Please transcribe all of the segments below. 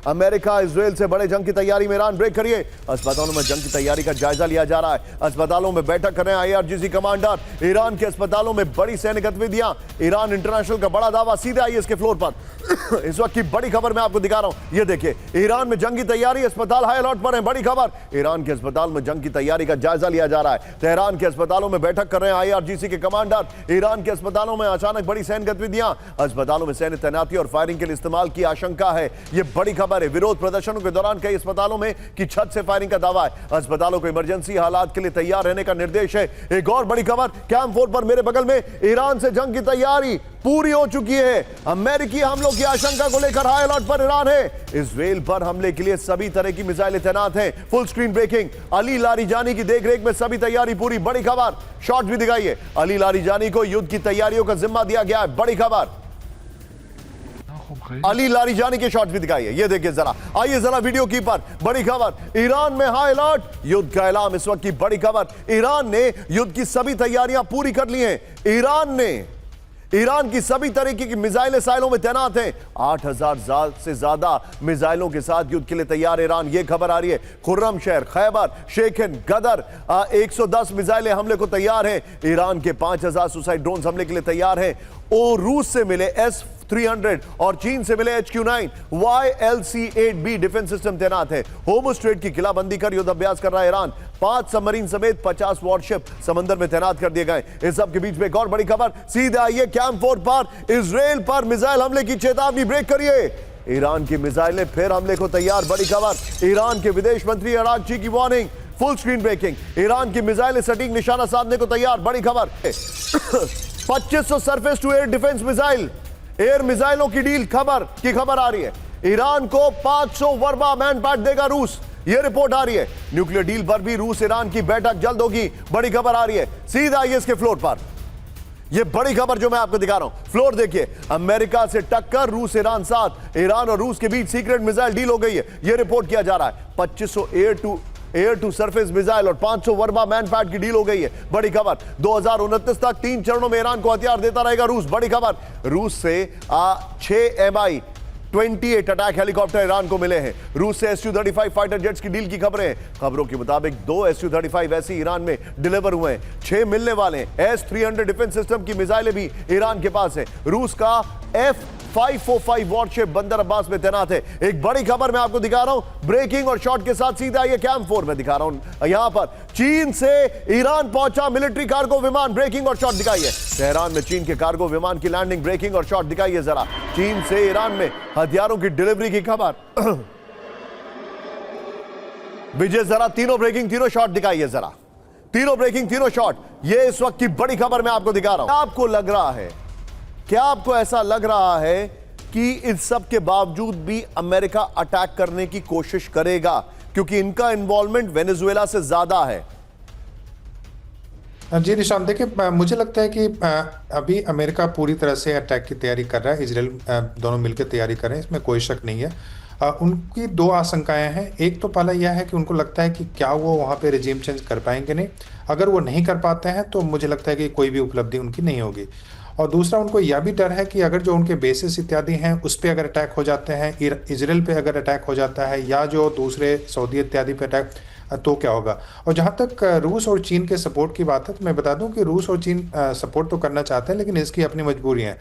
America Israel से बड़े जंग की तैयारी में ईरान। ब्रेक करिए। अस्पतालों में जंग की तैयारी का जायजा लिया जा रहा है। अस्पतालों में बैठक कर रहे हैं आईआरजीसी कमांडर। ईरान के अस्पतालों में बड़ी सैन्य गतिविधियां। ईरान इंटरनेशनल का बड़ा दावा। सीधे आइए इसके फ्लोर पर। इस वक्त की बड़ी खबर मैं आपको दिखा रहा हूं। ये देखिए, ईरान में जंग की तैयारी, अस्पताल हाई अलर्ट पर है। बड़ी खबर, ईरान के अस्पताल में जंग की तैयारी का जायजा लिया जा रहा है। तेहरान के अस्पतालों में बैठक कर रहे हैं आईआरजीसी के कमांडर। ईरान के अस्पतालों में अचानक बड़ी सैन्य गतिविधियां। अस्पतालों में सैन्य तैनाती और फायरिंग के लिए इस्तेमाल की आशंका है। यह बड़ी खबर है। विरोध प्रदर्शनों के दौरान कई अस्पतालों में की छत से फायरिंग का दावा है। अस्पतालों को इमरजेंसी हालात के लिए तैयार रहने का निर्देश है। एक और बड़ी खबर, कैंप 4 पर मेरे बगल में ईरान से जंग की तैयारी पूरी हो चुकी है। अमेरिकी हमलों की आशंका को लेकर हाई अलर्ट पर ईरान है। इजराइल पर हमले के लिए सभी तरह की मिसाइलें तैनात हैं। Full screen breaking, Ali Larijani की देखरेख में सभी तैयारी पूरी। बड़ी खबर, शॉट भी दिखाइए। अली लारीजानी को युद्ध की तैयारियों का जिम्मा दिया गया है। बड़ी खबर, अली लारीजानी के शॉट भी दिखाइए। ये देखिए जरा, आइए जरा वीडियो की पर। बड़ी खबर, ईरान में हाई अलर्ट, युद्ध का ऐलान। इस वक्त की बड़ी खबर, ईरान ने युद्ध की सभी तैयारियां पूरी कर ली हैं। ईरान की सभी तरीके की मिसाइलें साइलों में तैनात हैं। 8000 से ज्यादा मिसाइलों के साथ युद्ध के लिए तैयार ईरान। यह खबर आ रही है, खुर्रम शहर, खैबर, शेखन, गदर 110 मिसाइलें हमले को तैयार हैं। ईरान के 5000 सुसाइड ड्रोन हमले के लिए तैयार हैं। और रूस से मिले S-300 और चीन से मिले HQ-9 YLC-8B डिफेंस सिस्टम तैनात है। होर्मुज़ स्ट्रेट की किलाबंदी कर युद्ध अभ्यास कर रहा है ईरान। 5 सबमरीन समेत 50 वॉरशिप समंदर में तैनात कर दिए गए। इस सब के बीच में एक और बड़ी खबर, सीधे आइए कैंप 4 पर। इजराइल पर मिसाइल हमले की चेतावनी। ब्रेक करिए। ईरान की मिसाइलें फिर हमले को तैयार। बड़ी खबर, ईरान के विदेश मंत्री अरागची की warning. Full screen breaking, Iran की मिसाइलें सटीक निशाना साधने को तैयार। बड़ी खबर 2500 surface to air defence missile, air मिसाइलों की डील खबर आ रही है। ईरान को 500 वर्बा मैनपैड देगा रूस, यह रिपोर्ट आ रही है। न्यूक्लियर डील पर भी रूस ईरान की बैठक जल्द होगी। बड़ी खबर आ रही है। सीधा आइए इसके फ्लोर पर। यह बड़ी खबर जो मैं आपको दिखा रहा हूं, फ्लोर देखिए। अमेरिका से टक्कर, रूस ईरान साथ। ईरान और रूस के बीच सीक्रेट मिसाइल डील हो गई है, यह रिपोर्ट किया जा रहा है। 2500 एयर टू सरफेस मिसाइल और 500 वर्बा मैनपैड की डील हो गई है। बड़ी खबर, 2029 तक 3 चरणों में ईरान को हथियार देता रहेगा रूस। बड़ी खबर, रूस से 6 Mi-28 अटैक हेलीकॉप्टर ईरान को मिले हैं। रूस से Su-35 फाइटर जेट्स की डील की खबरें हैं। खबरों के मुताबिक 2 Su-35 ऐसी ईरान में डिलीवर हुए हैं। 6 मिलने वाले हैं। S-300 डिफेंस सिस्टम की मिसाइलें भी ईरान के पास है। रूस का F-545 वॉरशिप बंदर अब्बास में तैनात है। एक बड़ी खबर मैं आपको दिखा रहा हूं, ब्रेकिंग और शॉट के साथ। सीधा आइए कैंप 4 में दिखा रहा हूं। यहां पर चीन से ईरान पहुंचा मिलिट्री कार्गो विमान। ब्रेकिंग और शॉट दिखाइए। तेहरान में चीन के कार्गो विमान की लैंडिंग। ब्रेकिंग और शॉट दिखाइए जरा। चीन से ईरान में हथियारों की डिलीवरी की खबर। विजय जरा तीनों ब्रेकिंग, तीनों शॉट दिखाइए जरा। तीनों ब्रेकिंग, तीनों शॉट। ये इस वक्त की बड़ी खबर मैं आपको दिखा रहा हूं। आपको लग रहा है, क्या आपको ऐसा लग रहा है कि इस सब के बावजूद भी अमेरिका अटैक करने की कोशिश करेगा, क्योंकि इनका इन्वॉल्वमेंट वेनेजुएला से ज्यादा है? जी निशान, देखिए मुझे लगता है कि अभी अमेरिका पूरी तरह से अटैक की तैयारी कर रहा है। इजराइल दोनों मिलकर तैयारी कर रहे हैं, इसमें कोई शक नहीं है। उनकी 2 आशंकाएं हैं। एक तो पहला यह है कि उनको लगता है कि क्या वो वहाँ पे रिजीम चेंज कर पाएंगे नहीं। अगर वो नहीं कर पाते हैं तो मुझे लगता है कि कोई भी उपलब्धि उनकी नहीं होगी। और दूसरा, उनको यह भी डर है कि अगर जो उनके बेसिस इत्यादि हैं उस पर अगर अटैक हो जाते हैं, इजराइल पे अगर अटैक हो जाता है या जो दूसरे सऊदी इत्यादि पे अटैक, तो क्या होगा। और जहाँ तक रूस और चीन के सपोर्ट की बात है, तो मैं बता दूं कि रूस और चीन सपोर्ट तो करना चाहते हैं, लेकिन इसकी अपनी मजबूरी है।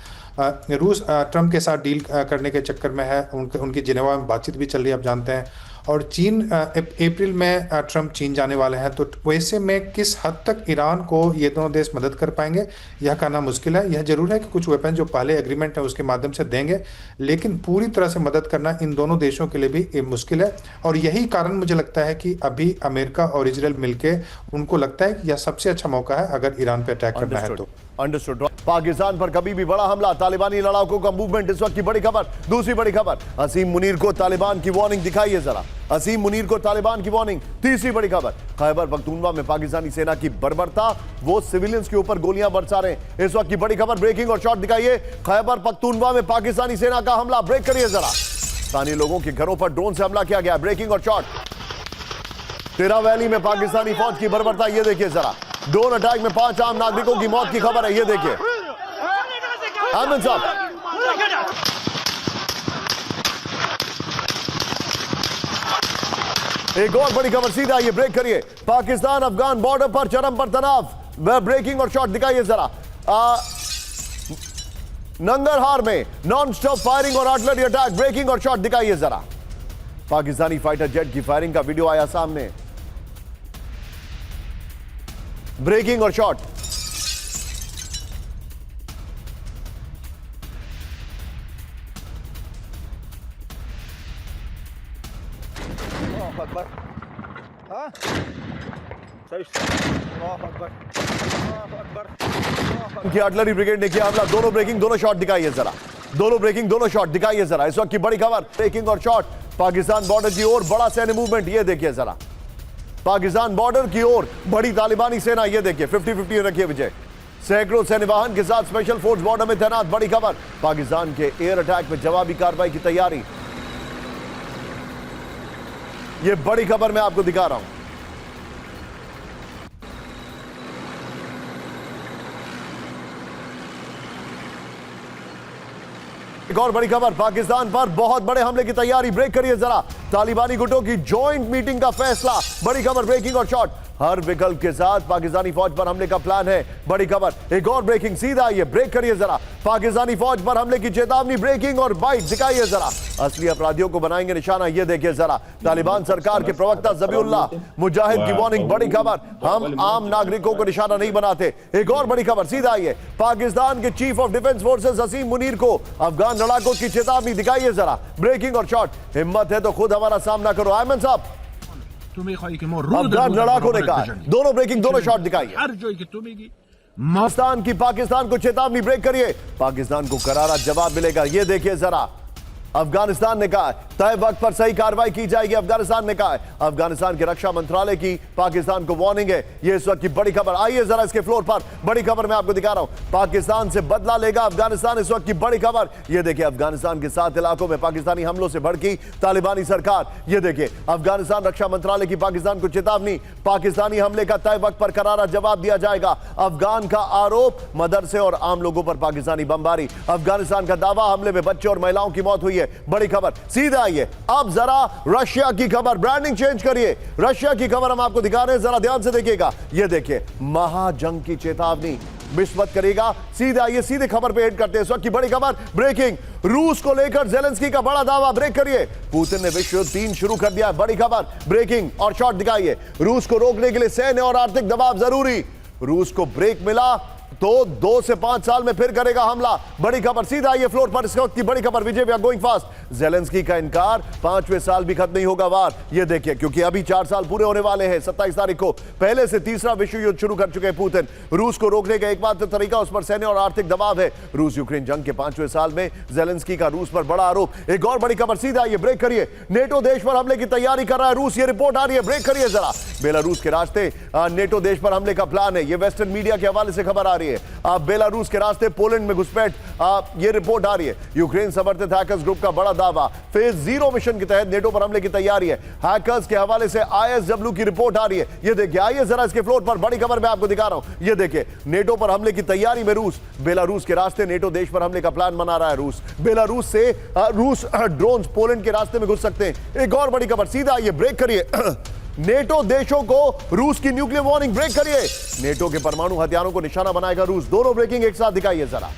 रूस ट्रंप के साथ डील करने के चक्कर में है। उनकी जिनेवा में बातचीत भी चल रही है, आप जानते हैं। और चीन अप्रैल में ट्रंप चीन जाने वाले हैं। तो वैसे में किस हद तक ईरान को ये दोनों देश मदद कर पाएंगे, यह कहना मुश्किल है। यह जरूर है कि कुछ वेपन जो पहले एग्रीमेंट है उसके माध्यम से देंगे, लेकिन पूरी तरह से मदद करना इन दोनों देशों के लिए भी मुश्किल है। और यही कारण मुझे लगता है कि अभी अमेरिका और इजराइल मिलकर उनको लगता है कि यह सबसे अच्छा मौका है अगर ईरान पर अटैक करना है तो। अंडरस्टूड। पाकिस्तान पर कभी भी बड़ा हमला, तालिबानी लड़ाकों का मूवमेंट। इस वक्त की बड़ी खबर। दूसरी बड़ी खबर, असीम मुनीर को तालिबान की वार्निंग दिखाइए जरा। असीम मुनीर को तालिबान की वार्निंग। तीसरी बड़ी खबर, खैबर पख्तूनख्वा में पाकिस्तानी सेना की बर्बरता, वो सिविलियंस के ऊपर गोलियां बरसा रहे हैं। इस वक्त की बड़ी खबर, ब्रेकिंग और शॉट दिखाइए। खैबर पख्तूनख्वा में पाकिस्तानी सेना का हमला। ब्रेक करिए जरा। स्थानीय लोगों के घरों पर ड्रोन से हमला किया गया। ब्रेकिंग और शॉट। तिरा वैली में पाकिस्तानी फौज की बर्बरता, ये देखिए जरा। ड्रोन अटैक में 5 आम नागरिकों की मौत की खबर है, ये देखिए। अहमद साहब, एक और बड़ी खबर, सीधा ये ब्रेक करिए। पाकिस्तान अफगान बॉर्डर पर चरम पर तनाव, वह ब्रेकिंग और शॉट दिखाइए जरा। नंगरहार में नॉन स्टॉप फायरिंग और आर्टिलरी अटैक, ब्रेकिंग और शॉट दिखाइए जरा। पाकिस्तानी फाइटर जेट की फायरिंग का वीडियो आया सामने, ब्रेकिंग और शॉट। अकबर, हाँ? अकबर, की आर्टिलरी ब्रिगेड ने किया हमला, दोनों ब्रेकिंग दोनों शॉट दिखाइए जरा, दोनों ब्रेकिंग दोनों शॉट दिखाइए जरा। इस वक्त की बड़ी खबर, ब्रेकिंग और शॉट पाकिस्तान बॉर्डर की ओर, बड़ा सैन्य मूवमेंट, ये देखिए जरा। पाकिस्तान बॉर्डर की ओर बड़ी तालिबानी सेना, ये देखिए 50-50 रखिए विजय। सैकड़ों सैन्य वाहन के साथ स्पेशल फोर्स बॉर्डर में तैनात, बड़ी खबर। पाकिस्तान के एयर अटैक में जवाबी कार्रवाई की तैयारी, ये बड़ी खबर मैं आपको दिखा रहा हूं। एक और बड़ी खबर, पाकिस्तान पर बहुत बड़े हमले की तैयारी, ब्रेक करिए जरा। तालिबानी गुटों की जॉइंट मीटिंग का फैसला, बड़ी खबर, ब्रेकिंग और शॉट। हर विकल्प के साथ पाकिस्तानी फौज पर हमले का प्लान है, बड़ी खबर। एक और ब्रेकिंग, सीधा आइए, ब्रेक करिए जरा। पाकिस्तानी फौज पर हमले की चेतावनी, ब्रेकिंग और बाइट दिखाइए जरा। असली अपराधियों को बनाएंगे निशाना, ये देखिए जरा। तालिबान सरकार के प्रवक्ता जबीउल्लाह मुजाहिद की वार्निंग, बड़ी खबर। हम आम नागरिकों को निशाना नहीं बनाते। एक और बड़ी खबर, सीधा आइए। पाकिस्तान के chief of defence forces Hasim Munir को अफगान लड़ाकों की चेतावनी, दिखाइए जरा। ब्रेकिंग और शॉट। हिम्मत है तो खुद हमारा सामना करो। आयमन साहब, अफगान लड़ाकों ने कहा, दोनों ब्रेकिंग दोनों शॉट दिखाइए। पाकिस्तान को चेतावनी, ब्रेक करिए। पाकिस्तान को करारा जवाब मिलेगा, ये देखिए जरा। अफगानिस्तान ने कहा तय वक्त पर सही कार्रवाई की जाएगी, अफगानिस्तान ने कहा है। अफगानिस्तान के रक्षा मंत्रालय की पाकिस्तान को वार्निंग है, ये इस वक्त की बड़ी खबर। आइए जरा इसके फ्लोर पर, बड़ी खबर मैं आपको दिखा रहा हूं। पाकिस्तान से बदला लेगा अफगानिस्तान, इस वक्त की बड़ी खबर। ये देखिए, अफगानिस्तान के 7 इलाकों में पाकिस्तानी हमलों से भड़की तालिबानी सरकार। ये देखिए, अफगानिस्तान रक्षा मंत्रालय की पाकिस्तान को चेतावनी, पाकिस्तानी हमले का तय वक्त पर करारा जवाब दिया जाएगा। अफगान का आरोप, मदरसे और आम लोगों पर पाकिस्तानी बमबारी। अफगानिस्तान का दावा, हमले में बच्चे और महिलाओं की मौत हुई है, बड़ी खबर। सीधा आइए अब जरा रशिया की खबर, ब्रांडिंग चेंज करिए। रशिया की खबर हम आपको दिखा रहे हैं, जरा ध्यान से देखिएगा। ये देखिए, महाजंग की चेतावनी, मिस मत करेगा। सीधे आइए, सीधे खबर पे हेड करते हैं। इस वक्त की बड़ी खबर, ब्रेकिंग। रूस को लेकर जेलेंस्की का बड़ा दावा, ब्रेक करिए। पुतिन ने विश्व युद्ध 3 शुरू कर दिया, बड़ी खबर। ब्रेकिंग और शॉट दिखाइए। रूस को रोकने के लिए सैन्य और आर्थिक दबाव जरूरी। रूस को ब्रेक मिला तो 2 से 5 साल में फिर करेगा हमला, बड़ी खबर। सीधा आइए फ्लोर पर, इस वक्त की बड़ी खबर। Vijay, we are going fast. Zelensky का इनकार, 5वें साल भी खत्म नहीं होगा वार। ये देखिए, क्योंकि अभी 4 साल पूरे होने वाले हैं। 27 तारीख को पहले से तीसरा विश्व युद्ध शुरू कर चुके हैं पुतिन। रूस को रोकने का एकमात्र तरीका उस पर सैन्य और आर्थिक दबाव है। रूस यूक्रेन जंग के 5वें साल में जेलेंस्की का रूस पर बड़ा आरोप। एक और बड़ी खबर, सीधा आइए, ब्रेक करिए। नेटो देश पर हमले की तैयारी कर रहा है रूस, ये रिपोर्ट आ रही है, ब्रेक करिए जरा। बेलारूस के रास्ते नेटो देश पर हमले का प्लान है, ये वेस्टर्न मीडिया के हवाले से खबर आ रही है। बेलारूस के रास्ते पोलैंड में घुसपैठ, ये रिपोर्ट आ रही है। यूक्रेन समर्थित हैकर्स ग्रुप का बड़ा दावा, फेज 0 मिशन के तहत नेटो पर हमले की तैयारी है। हैकर्स के हवाले से आईएसडब्ल्यू की रिपोर्ट आ रही है। ये देखिए, आइए जरा इसके फ्लोर पर, बड़ी खबर मैं आपको दिखा रहा हूं। ये देखिए, नेटो पर हमले की तैयारी में रूस। बेलारूस के रास्ते नेटो देश पर हमले का प्लान बना रहा है रूस। बेलारूस से रूस ड्रोन्स पोलैंड के रास्ते में घुस सकते हैं। एक और बड़ी खबर, सीधा आइए, ब्रेक करिए। नेटो देशों को रूस की न्यूक्लियर वार्निंग, ब्रेक करिए। नेटो के परमाणु हथियारों को निशाना बनाएगा रूस, दोनों ब्रेकिंग एक साथ दिखाइए जरा।